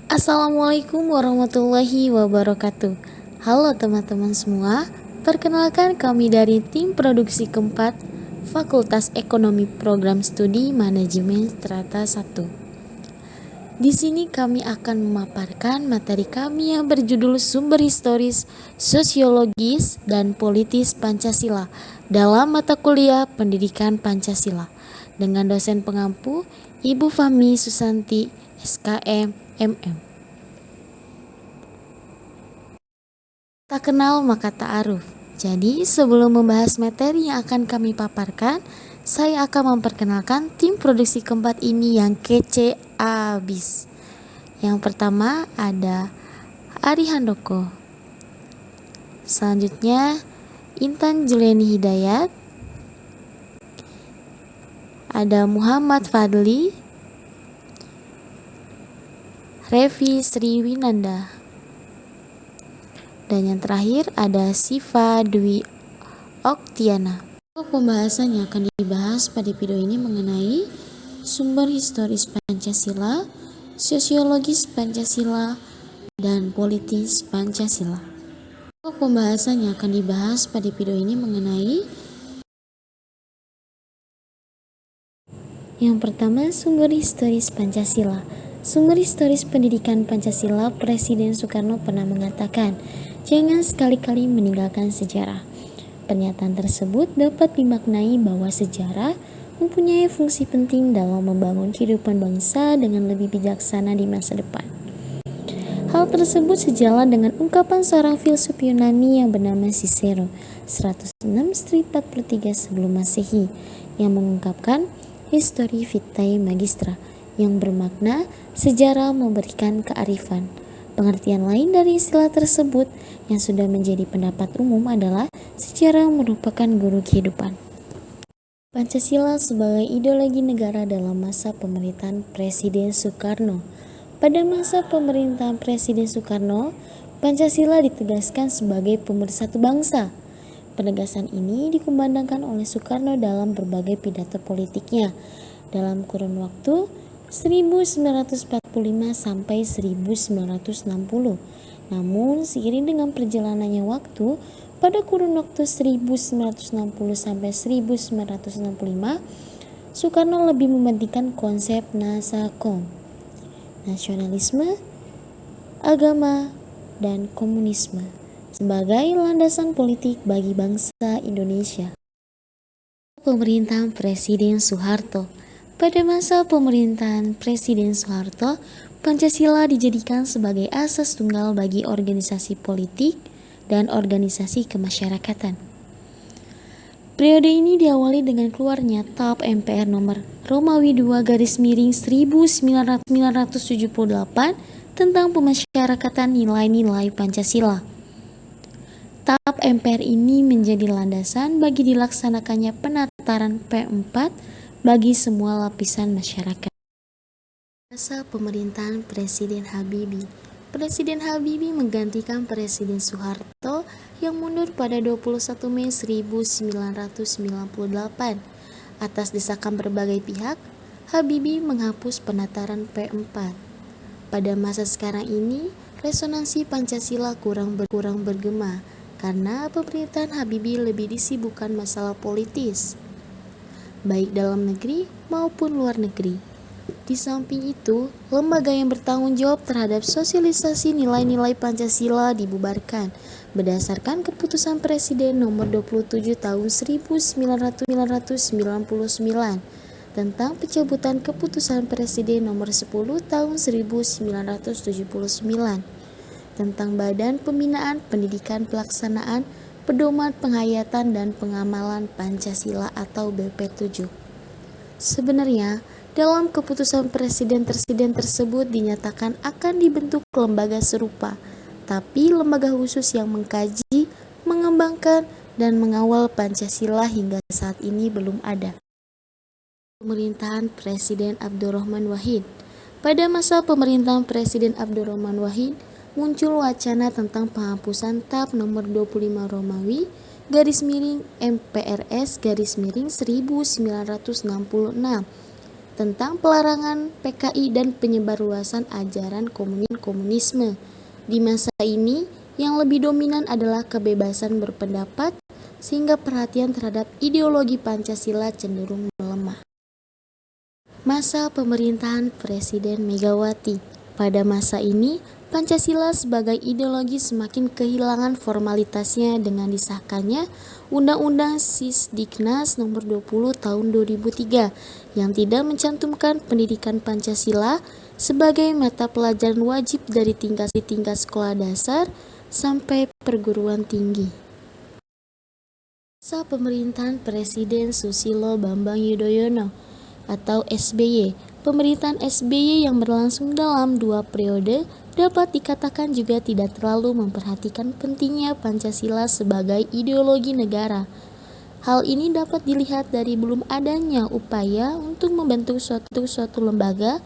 Assalamualaikum warahmatullahi wabarakatuh. Halo teman-teman semua, perkenalkan kami dari tim produksi keempat Fakultas Ekonomi Program Studi Manajemen Strata 1. Di sini kami akan memaparkan materi kami yang berjudul Sumber Historis, Sosiologis, dan Politis Pancasila dalam mata kuliah Pendidikan Pancasila dengan dosen pengampu Ibu Fahmi Susanti, SKM, MM. Tak kenal maka ta'aruf. Jadi sebelum membahas materi yang akan kami paparkan, saya akan memperkenalkan tim produksi keempat ini yang kece abis. Yang pertama ada Ari Handoko. Selanjutnya Intan Juliani Hidayat. Ada Muhammad Fadli. Revi Sriwinanda. Dan yang terakhir ada Siva Dwi Oktiana. Pembahasan yang akan dibahas pada video ini mengenai sumber historis Pancasila, sosiologis Pancasila, dan politis Pancasila. Pembahasan yang akan dibahas pada video ini mengenai yang pertama, sumber historis Pancasila. Sumber historis pendidikan Pancasila, Presiden Soekarno pernah mengatakan, jangan sekali-kali meninggalkan sejarah. Pernyataan tersebut dapat dimaknai bahwa sejarah mempunyai fungsi penting dalam membangun kehidupan bangsa dengan lebih bijaksana di masa depan. Hal tersebut sejalan dengan ungkapan seorang filsuf Yunani yang bernama Cicero 106-43 sebelum Masehi yang mengungkapkan Histori Vitae Magistra yang bermakna sejarah memberikan kearifan. Pengertian lain dari istilah tersebut yang sudah menjadi pendapat umum adalah sejarah merupakan guru kehidupan. Pancasila sebagai ideologi negara dalam masa pemerintahan Presiden Soekarno. Pada masa pemerintahan Presiden Soekarno, Pancasila ditegaskan sebagai pemersatu bangsa. Penegasan ini dikumandangkan oleh Soekarno dalam berbagai pidato politiknya dalam kurun waktu 1945 sampai 1960. Namun seiring dengan perjalanannya waktu, pada kurun waktu 1960 sampai 1965, Soekarno lebih mementingkan konsep nasakom, nasionalisme, agama, dan komunisme sebagai landasan politik bagi bangsa Indonesia. Pemerintahan Presiden Soeharto. Pada masa pemerintahan Presiden Soeharto, Pancasila dijadikan sebagai asas tunggal bagi organisasi politik dan organisasi kemasyarakatan. Periode ini diawali dengan keluarnya TAP MPR nomor Romawi 2/1978 tentang pemasyarakatan nilai-nilai Pancasila. TAP MPR ini menjadi landasan bagi dilaksanakannya penataran P4 bagi semua lapisan masyarakat. Masa pemerintahan Presiden Habibie. Presiden Habibie menggantikan Presiden Soeharto yang mundur pada 21 Mei 1998. Atas desakan berbagai pihak, Habibie menghapus penataran P4. Pada masa sekarang ini, resonansi Pancasila kurang bergema karena pemerintahan Habibie lebih disibukkan masalah politis, baik dalam negeri maupun luar negeri. Di samping itu, lembaga yang bertanggung jawab terhadap sosialisasi nilai-nilai Pancasila dibubarkan berdasarkan keputusan Presiden nomor 27 tahun 1999 tentang pencabutan keputusan Presiden nomor 10 tahun 1979 tentang Badan Pembinaan Pendidikan Pelaksanaan Pedoman Penghayatan dan Pengamalan Pancasila atau BP7. Sebenarnya, dalam keputusan Presiden tersebut dinyatakan akan dibentuk lembaga serupa, tapi lembaga khusus yang mengkaji, mengembangkan, dan mengawal Pancasila hingga saat ini belum ada. Pemerintahan Presiden Abdurrahman Wahid. Pada masa pemerintahan Presiden Abdurrahman Wahid, muncul wacana tentang penghapusan TAP nomor 25 Romawi _MPRS _1966 tentang pelarangan PKI dan penyebarluasan ajaran komunisme. Di masa ini, yang lebih dominan adalah kebebasan berpendapat, sehingga perhatian terhadap ideologi Pancasila cenderung melemah. Masa pemerintahan Presiden Megawati. Pada masa ini, Pancasila sebagai ideologi semakin kehilangan formalitasnya dengan disahkannya Undang-Undang Sisdiknas Nomor 20 Tahun 2003 yang tidak mencantumkan pendidikan Pancasila sebagai mata pelajaran wajib dari tingkat sekolah dasar sampai perguruan tinggi. Masa pemerintahan Presiden Susilo Bambang Yudhoyono atau SBY. Pemerintahan SBY yang berlangsung dalam 2 periode dapat dikatakan juga tidak terlalu memperhatikan pentingnya Pancasila sebagai ideologi negara. Hal ini dapat dilihat dari belum adanya upaya untuk membentuk suatu lembaga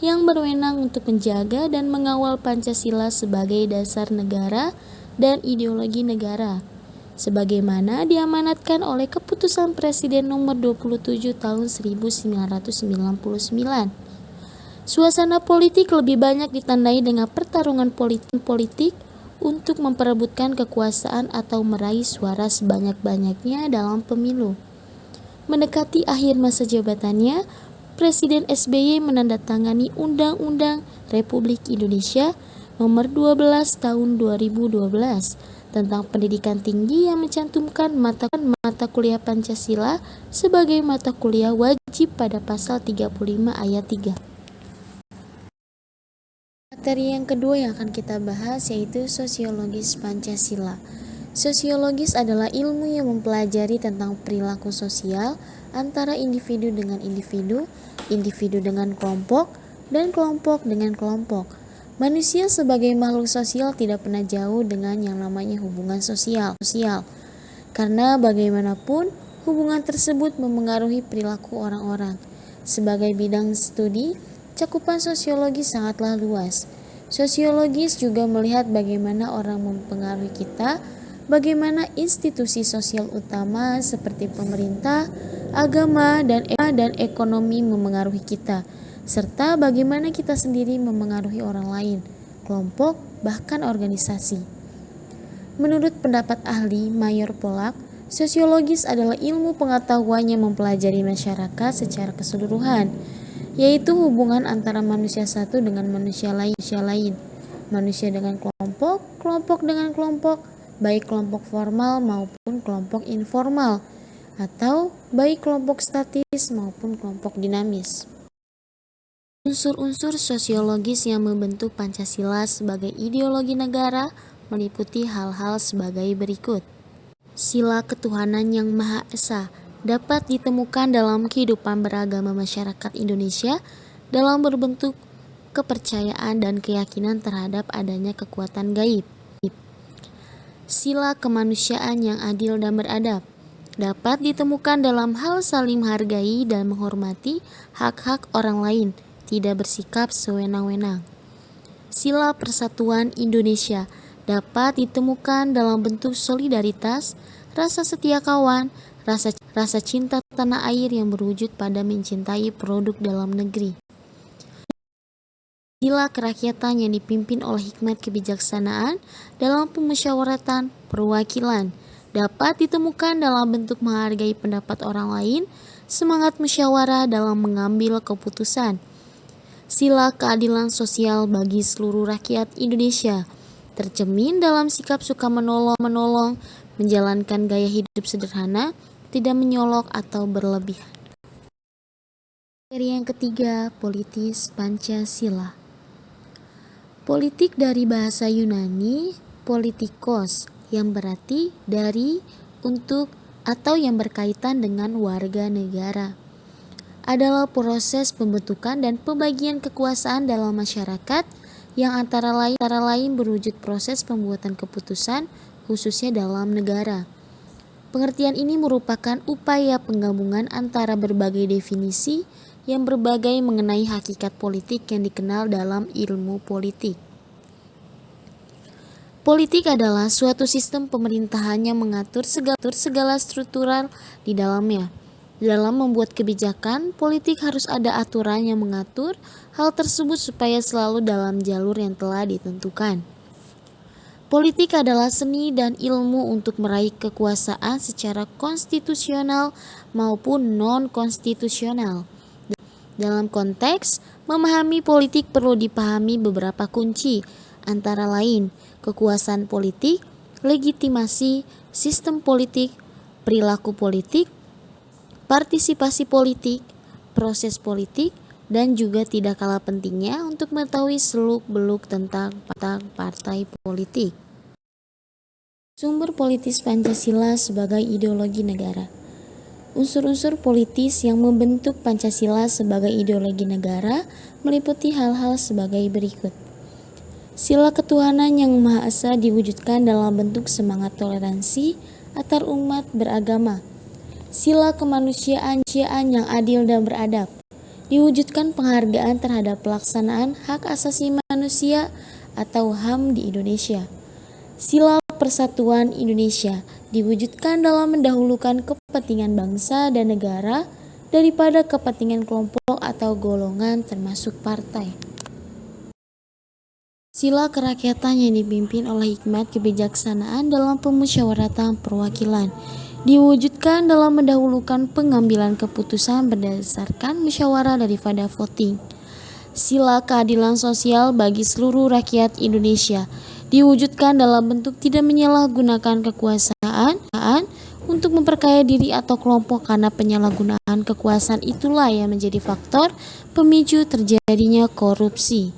yang berwenang untuk menjaga dan mengawal Pancasila sebagai dasar negara dan ideologi negara, sebagaimana diamanatkan oleh Keputusan Presiden Nomor 27 Tahun 1999. Suasana politik lebih banyak ditandai dengan pertarungan politik untuk memperebutkan kekuasaan atau meraih suara sebanyak-banyaknya dalam pemilu. Mendekati akhir masa jabatannya, Presiden SBY menandatangani Undang-Undang Republik Indonesia Nomor 12 Tahun 2012 tentang pendidikan tinggi yang mencantumkan mata kuliah Pancasila sebagai mata kuliah wajib pada pasal 35 ayat 3. Materi yang kedua yang akan kita bahas yaitu sosiologis Pancasila. Sosiologis adalah ilmu yang mempelajari tentang perilaku sosial antara individu dengan individu, individu dengan kelompok, dan kelompok dengan kelompok. Manusia sebagai makhluk sosial tidak pernah jauh dengan yang namanya hubungan sosial. Karena bagaimanapun, hubungan tersebut memengaruhi perilaku orang-orang. Sebagai bidang studi, cakupan sosiologi sangatlah luas. Sosiologis juga melihat bagaimana orang mempengaruhi kita, bagaimana institusi sosial utama seperti pemerintah, agama, dan ekonomi memengaruhi kita, serta bagaimana kita sendiri memengaruhi orang lain, kelompok, bahkan organisasi. Menurut pendapat ahli Mayor Polak, sosiologis adalah ilmu pengetahuan yang mempelajari masyarakat secara keseluruhan, yaitu hubungan antara manusia satu dengan manusia lain, manusia dengan kelompok, kelompok dengan kelompok, baik kelompok formal maupun kelompok informal, atau baik kelompok statis maupun kelompok dinamis. Unsur-unsur sosiologis yang membentuk Pancasila sebagai ideologi negara meliputi hal-hal sebagai berikut. Sila ketuhanan yang Maha Esa dapat ditemukan dalam kehidupan beragama masyarakat Indonesia dalam berbentuk kepercayaan dan keyakinan terhadap adanya kekuatan gaib. Sila kemanusiaan yang adil dan beradab dapat ditemukan dalam hal saling menghargai dan menghormati hak-hak orang lain, tidak bersikap sewenang-wenang. Sila persatuan Indonesia dapat ditemukan dalam bentuk solidaritas, rasa setia kawan, rasa cinta tanah air yang berwujud pada mencintai produk dalam negeri. Sila kerakyatan yang dipimpin oleh hikmat kebijaksanaan dalam pemusyawaratan perwakilan dapat ditemukan dalam bentuk menghargai pendapat orang lain, semangat musyawarah dalam mengambil keputusan. Sila keadilan sosial bagi seluruh rakyat Indonesia tercermin dalam sikap suka menolong, menjalankan gaya hidup sederhana, tidak menyolok atau berlebihan. Materi yang ketiga, politis Pancasila. Politik dari bahasa Yunani politikos yang berarti dari, untuk, atau yang berkaitan dengan warga negara. Adalah proses pembentukan dan pembagian kekuasaan dalam masyarakat yang antara lain berwujud proses pembuatan keputusan khususnya dalam negara. Pengertian ini merupakan upaya penggabungan antara berbagai definisi yang berbagai mengenai hakikat politik yang dikenal dalam ilmu politik. Politik adalah suatu sistem pemerintahan yang mengatur segala struktural di dalamnya. Dalam membuat kebijakan, politik harus ada aturan yang mengatur hal tersebut supaya selalu dalam jalur yang telah ditentukan. Politik adalah seni dan ilmu untuk meraih kekuasaan secara konstitusional maupun non-konstitusional. Dalam konteks memahami politik perlu dipahami beberapa kunci, antara lain kekuasaan politik, legitimasi, sistem politik, perilaku politik, partisipasi politik, proses politik, dan juga tidak kalah pentingnya untuk mengetahui seluk-beluk tentang partai politik. Sumber politis Pancasila sebagai ideologi negara. Unsur-unsur politis yang membentuk Pancasila sebagai ideologi negara meliputi hal-hal sebagai berikut. Sila ketuhanan yang Maha Esa diwujudkan dalam bentuk semangat toleransi antar umat beragama. Sila kemanusiaan yang adil dan beradab. Diwujudkan penghargaan terhadap pelaksanaan hak asasi manusia atau HAM di Indonesia. Sila persatuan Indonesia diwujudkan dalam mendahulukan kepentingan bangsa dan negara daripada kepentingan kelompok atau golongan termasuk partai. Sila kerakyatan yang dipimpin oleh hikmat kebijaksanaan dalam pemusyawaratan perwakilan diwujudkan dalam mendahulukan pengambilan keputusan berdasarkan musyawarah daripada voting. Sila keadilan sosial bagi seluruh rakyat Indonesia diwujudkan dalam bentuk tidak menyalahgunakan kekuasaan untuk memperkaya diri atau kelompok, karena penyalahgunaan kekuasaan itulah yang menjadi faktor pemicu terjadinya korupsi.